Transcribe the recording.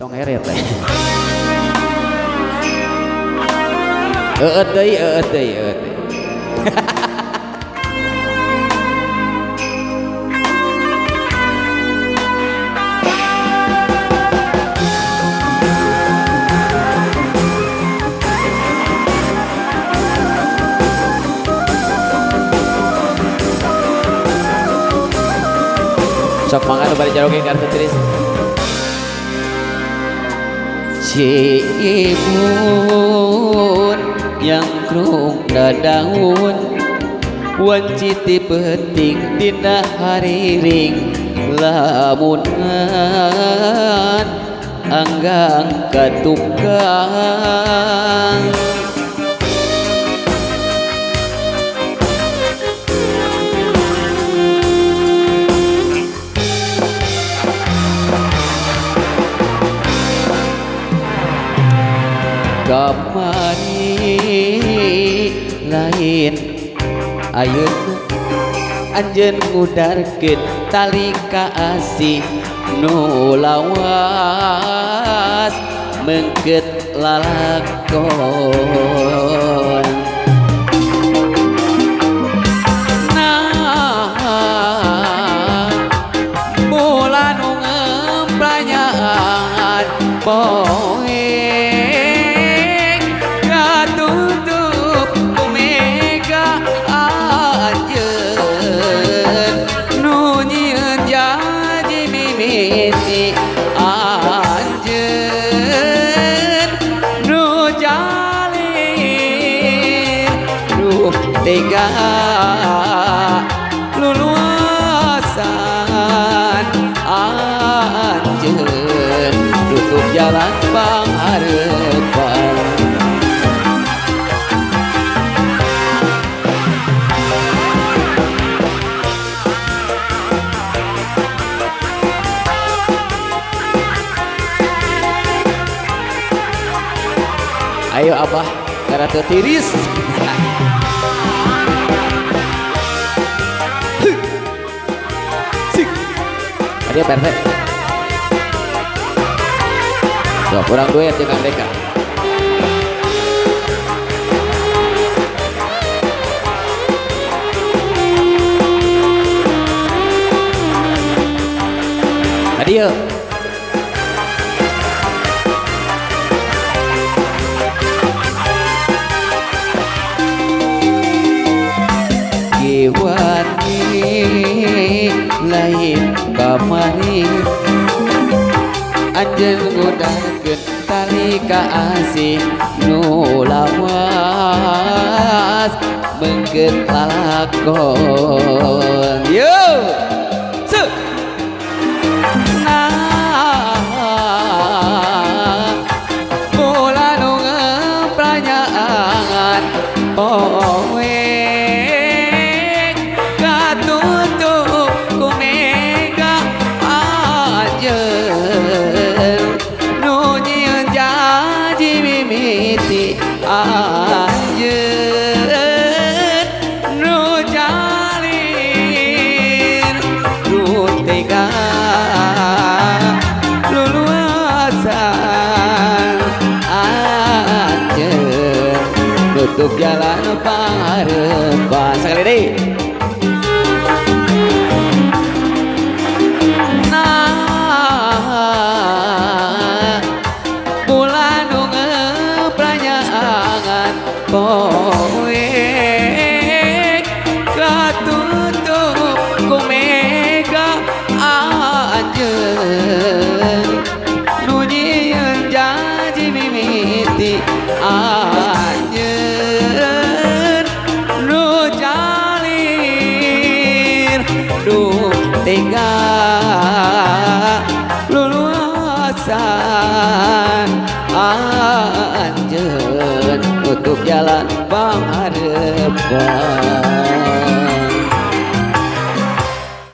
nu ngeret teh. Eut deui. Sok mangga bari jaroge kartu tulis. Cimun yang krung dadaun wanciti penting dina hariring lamunan anggang katukang kamari lain ayeuna anjeun ngudarkeun tali kaasih nu lawas meungkeut lalakon nah bola nu ngempranyaan poe tega luluasan anjeun tutup jalan panghareupan ayo abah karatu tiris. Dia perfect. Tuh, kurang duit dengan Deka. Adio. Kiwani lain kamari anjeun ngudarkeun tali kaasih nu lawas meungkeut lalakon yo se nah bola nu ngempranyaan poe anjeun nu jalin nu tega luluasan anjeun tutup jalan panghareupan sekali deui. Poe katutup ku mega anjeun nu nyieun janji mimiti anjeun nu jalir duh tega luluasan anjeun tutup jalan panghareupan.